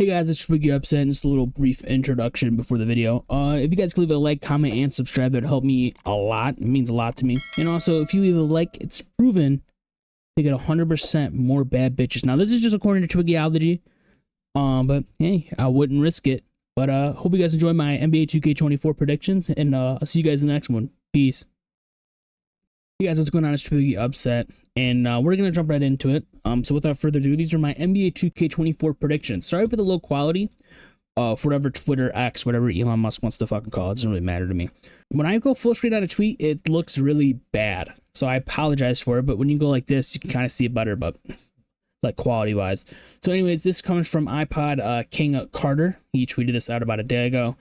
Hey guys, it's Twiggy Upset, and just a little brief introduction before the video. If you guys could leave a like, comment, and subscribe, that would help me a lot. It means a lot to me. And also, if you leave a like, it's proven to get 100% more bad bitches. Now, this is just according to Twiggyology, but hey, I wouldn't risk it. But hope you guys enjoy my NBA 2K24 predictions, and I'll see you guys in the next one. Peace. Hey guys, what's going on? It's Twiggy Upset, and we're gonna jump right into it. So without further ado, these are my NBA 2K24 predictions. Sorry for the low quality, for whatever Twitter, X, whatever Elon Musk wants to fucking call it. It doesn't really matter to me. When I go full screen on a tweet, it looks really bad, so I apologize for it. But when you go like this, you can kind of see it better, but like quality wise. So anyways, this comes from iPod King Carter. He tweeted this out about a day ago.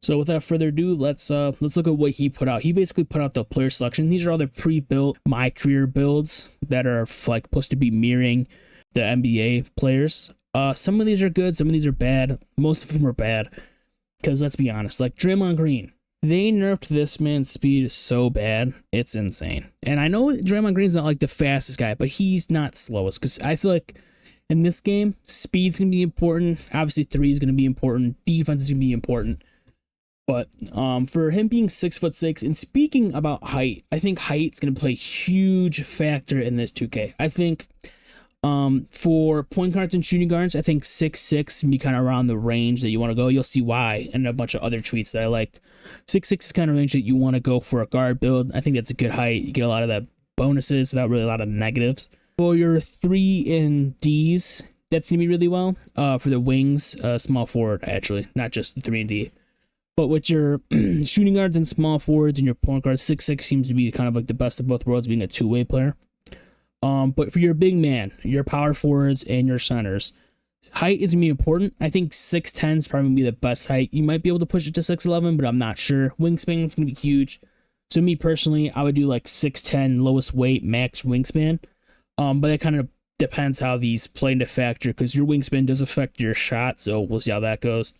So without further ado, let's look at what he put out. He basically put out the player selection. These are all the pre-built my career builds that are like supposed to be mirroring the NBA players. Some of these are good, some of these are bad. Most of them are bad, because let's be honest, like Draymond Green, they nerfed this man's speed so bad, it's insane. And I know Draymond Green's not like the fastest guy, but he's not slowest, because I feel like in this game, speed's gonna be important. Obviously, three is gonna be important. Defense is gonna be important. But for him being 6'6", and speaking about height, I think height's going to play a huge factor in this 2K. I think for point guards and shooting guards, I think 6'6" can be kind of around the range that you want to go. You'll see why in a bunch of other tweets that I liked. 6'6" is kind of range that you want to go for a guard build. I think that's a good height. You get a lot of that bonuses without really a lot of negatives. For your 3 and Ds, that's going to be really well. For the wings, small forward, actually, not just the 3 and D. But with your shooting guards and small forwards and your point guards, 6'6" seems to be kind of like the best of both worlds, being a two-way player. But for your big man, your power forwards, and your centers, height is going to be important. I think 6'10" is probably going to be the best height. You might be able to push it to 6'11", but I'm not sure. Wingspan is going to be huge. So me personally, I would do like 6'10", lowest weight, max wingspan. But it kind of depends how these play into factor, because your wingspan does affect your shot, so we'll see how that goes.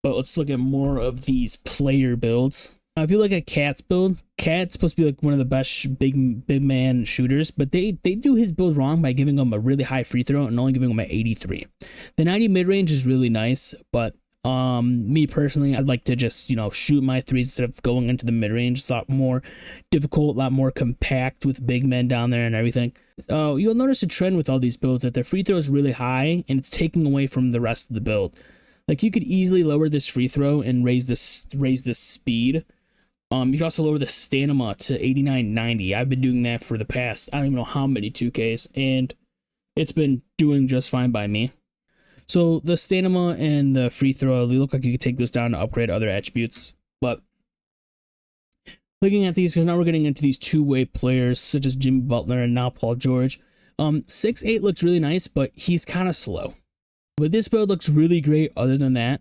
But let's look at more of these player builds. Now, if you look at Cat's build, Cat's supposed to be like one of the best big man shooters, but they do his build wrong by giving him a really high free throw and only giving him an 83. The 90 mid-range is really nice, but me personally, I'd like to just, shoot my threes instead of going into the mid-range. It's a lot more difficult, a lot more compact with big men down there and everything. You'll notice a trend with all these builds that their free throw is really high, and it's taking away from the rest of the build. Like, you could easily lower this free throw and raise this speed. You could also lower the stamina to 89, 90. I've been doing that for the past, I don't even know how many 2Ks, and it's been doing just fine by me. So the stamina and the free throw, they look like you could take this down to upgrade other attributes. But looking at these, because now we're getting into these two-way players, such as Jimmy Butler and now Paul George. 6'8" looks really nice, but he's kind of slow. But this build looks really great other than that.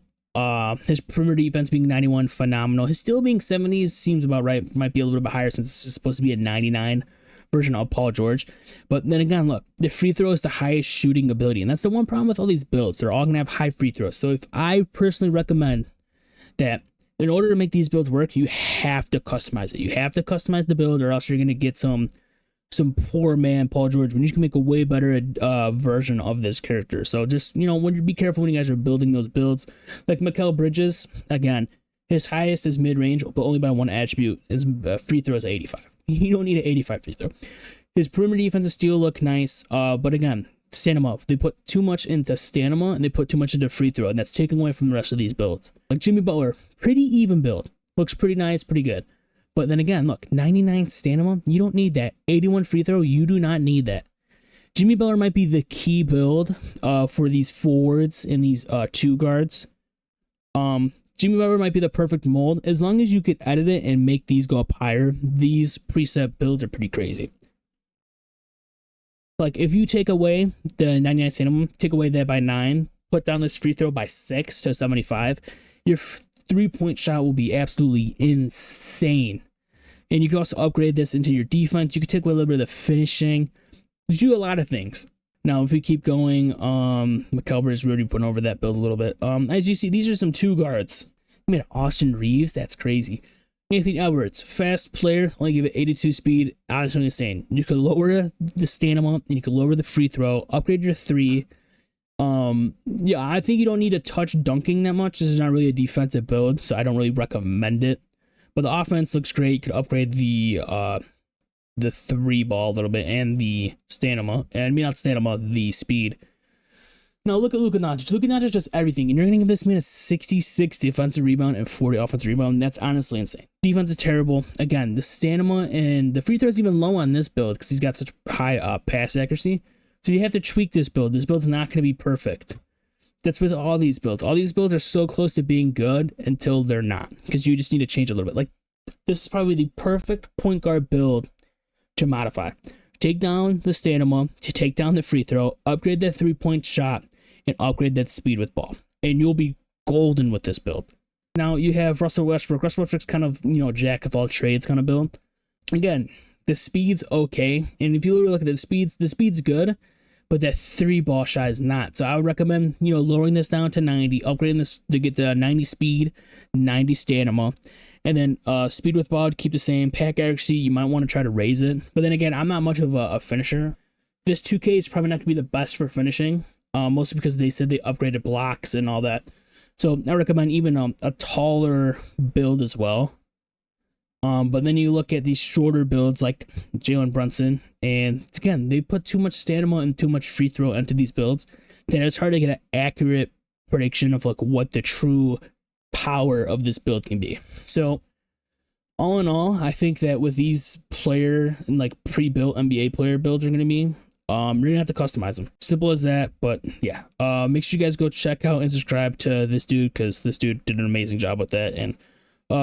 His perimeter defense being 91, phenomenal. His steal being 70s seems about right. Might be a little bit higher since this is supposed to be a 99 version of Paul George. But then again, look, the free throw is the highest shooting ability. And that's the one problem with all these builds. They're all going to have high free throws. So if I personally recommend that in order to make these builds work, you have to customize it. You have to customize the build, or else you're going to get some poor man Paul George when you can make a way better version of this character. So just, when you be careful when you guys are building those builds. Like Mikal Bridges, again, his highest is mid-range, but only by one attribute. His free throw is 85. You don't need an 85 free throw. His perimeter defense and steal look nice, but again, stamina. They put too much into stamina, and they put too much into free throw, and that's taken away from the rest of these builds. Like Jimmy Butler, pretty even build. Looks pretty nice, pretty good. But then again, look, 99 stamina, you don't need that. 81 free throw, you do not need that. Jimmy Butler might be the key build for these forwards and these two guards. Jimmy Butler might be the perfect mold. As long as you could edit it and make these go up higher, these preset builds are pretty crazy. Like, if you take away the 99 stamina, take away that by 9, put down this free throw by 6 to 75, your three-point shot will be absolutely insane. And you can also upgrade this into your defense. You can take away a little bit of the finishing. You do a lot of things. Now, if we keep going, McCalber is really putting over that build a little bit. As you see, these are some two guards. I mean, Austin Reeves, that's crazy. Anthony Edwards, fast player, only give it 82 speed. Honestly insane. You could lower the stamina, and you could lower the free throw, upgrade your 3. Yeah, I think you don't need to touch dunking that much. This is not really a defensive build, so I don't really recommend it. But the offense looks great. You could upgrade the 3-ball a little bit and the stamina. And I mean, not stamina, the speed. Now look at Luka Doncic. Luka Doncic does everything, and you're going to give this man a 66 defensive rebound and 40 offensive rebound. That's honestly insane. Defense is terrible. Again, the stamina and the free throw is even low on this build because he's got such high pass accuracy. So you have to tweak this build. This build's not going to be perfect. That's with all these builds. All these builds are so close to being good until they're not, because you just need to change a little bit. Like, this is probably the perfect point guard build to modify. Take down the stamina, to take down the free throw, upgrade that 3-point shot, and upgrade that speed with ball. And you'll be golden with this build. Now you have Russell Westbrook. Russell Westbrook's kind of, jack of all trades kind of build. Again, the speed's okay. And if you look at the speed's good, but that 3-ball shot is not. So I would recommend, lowering this down to 90, upgrading this to get the 90 speed, 90 stamina. And then speed with ball, keep the same. Pack accuracy, you might want to try to raise it. But then again, I'm not much of a finisher. This 2K is probably not going to be the best for finishing. Mostly because they said they upgraded blocks and all that. So I recommend even a taller build as well. But then you look at these shorter builds like Jalen Brunson, and again, they put too much stamina and too much free throw into these builds that it's hard to get an accurate prediction of like what the true power of this build can be. So all in all, I think that with these player and like pre-built NBA player builds are going to be, you're gonna have to customize them. Simple as that. But yeah, make sure you guys go check out and subscribe to this dude, because this dude did an amazing job with that. And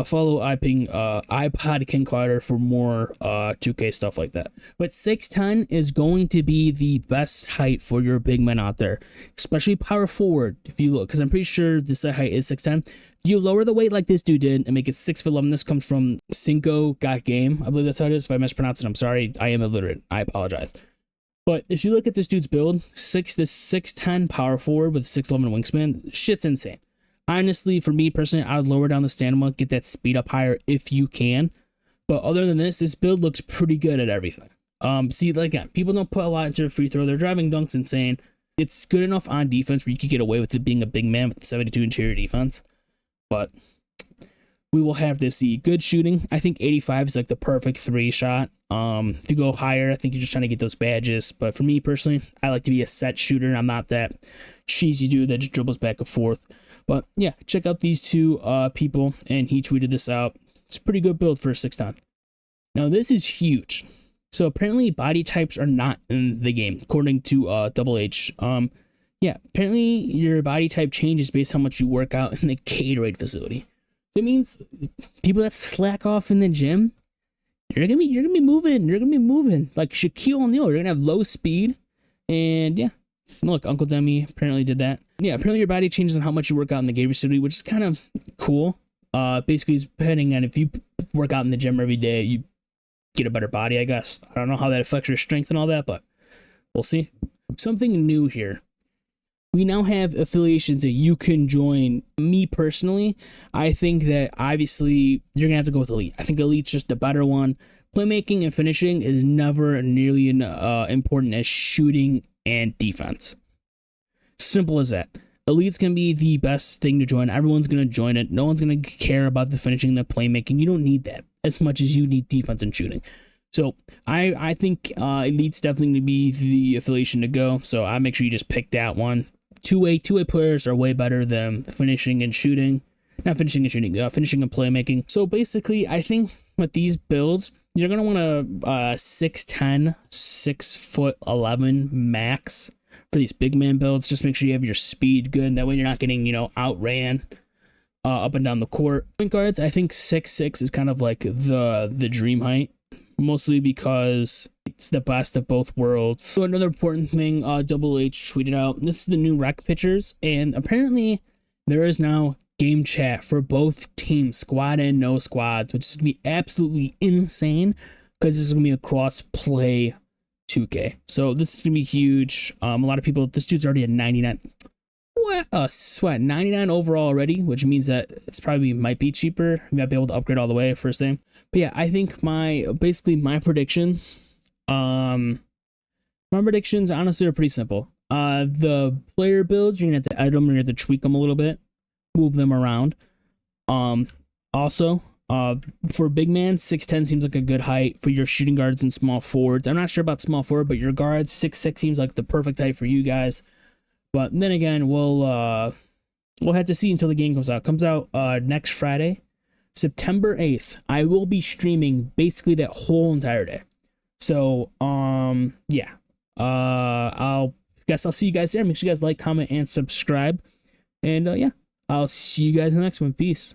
follow iPod King Carter for more 2K stuff like that. But 6'10" is going to be the best height for your big men out there, especially power forward. If you look, because I'm pretty sure this height is 6'10". You lower the weight like this dude did and make it 6'11". This comes from Cinco Got Game, I believe that's how it is. If I mispronounce it, I'm sorry. I am illiterate. I apologize. But if you look at this dude's build, 6'10" power forward with 6'11" wingspan, shit's insane. Honestly, for me personally, I would lower down the stamina, get that speed up higher if you can. But other than this build looks pretty good at everything. See, like, again, people don't put a lot into the free throw. They're driving dunks insane. It's good enough on defense where you could get away with it being a big man with 72 interior defense. But we will have to see good shooting. I think 85 is like the perfect 3 shot. If you go higher, I think you're just trying to get those badges. But for me personally, I like to be a set shooter. I'm not that cheesy dude that just dribbles back and forth. But yeah, check out these two people, and he tweeted this out. It's a pretty good build for a 6'10". Now this is huge. So apparently body types are not in the game, according to Double H. Yeah, apparently your body type changes based on how much you work out in the Gatorade facility. That means people that slack off in the gym, you're gonna be moving like Shaquille O'Neal. You're gonna have low speed, and yeah, look, Uncle Demi apparently did that. Yeah, apparently your body changes on how much you work out in the Gatorade facility, which is kind of cool. Basically, depending on if you work out in the gym every day, you get a better body, I guess. I don't know how that affects your strength and all that, but we'll see. Something new here. We now have affiliations that you can join. Me personally, I think that obviously you're going to have to go with Elite. I think Elite's just the better one. Playmaking and finishing is never nearly important as shooting and defense. Simple as that. Elite's going to be the best thing to join. Everyone's going to join it. No one's going to care about the finishing, the playmaking. You don't need that as much as you need defense and shooting. So I think Elite's definitely going to be the affiliation to go. So I make sure you just pick that one. Two-way players are way better than finishing and shooting. Not finishing and shooting, finishing and playmaking. So basically, I think with these builds, you're going to want a 6'10", 6'11" max for these big man builds. Just make sure you have your speed good. That way you're not getting, outran up and down the court. Point guards, I think 6'6" is kind of like the dream height. Mostly because it's the best of both worlds. So another important thing, Double H tweeted out, this is the new rec pitchers, and apparently there is now game chat for both teams, squad and no squads, which is going to be absolutely insane because this is going to be a cross-play 2K. So this is going to be huge. A lot of people, this dude's already at 99. What a sweat, 99 overall already, which means that it's probably might be cheaper. You might be able to upgrade all the way first thing. But yeah, I think my predictions, honestly are pretty simple. The player builds, you're gonna have to edit them, you're gonna have to tweak them a little bit, move them around. Also, for big man, 6'10 seems like a good height for your shooting guards and small forwards. I'm not sure about small forward, but your guards, 6'6 seems like the perfect height for you guys. But then again, we'll have to see until the game comes out. It comes out next Friday, September 8th. I will be streaming basically that whole entire day. So, yeah. I'll see you guys there. Make sure you guys like, comment, and subscribe. And yeah, I'll see you guys in the next one. Peace.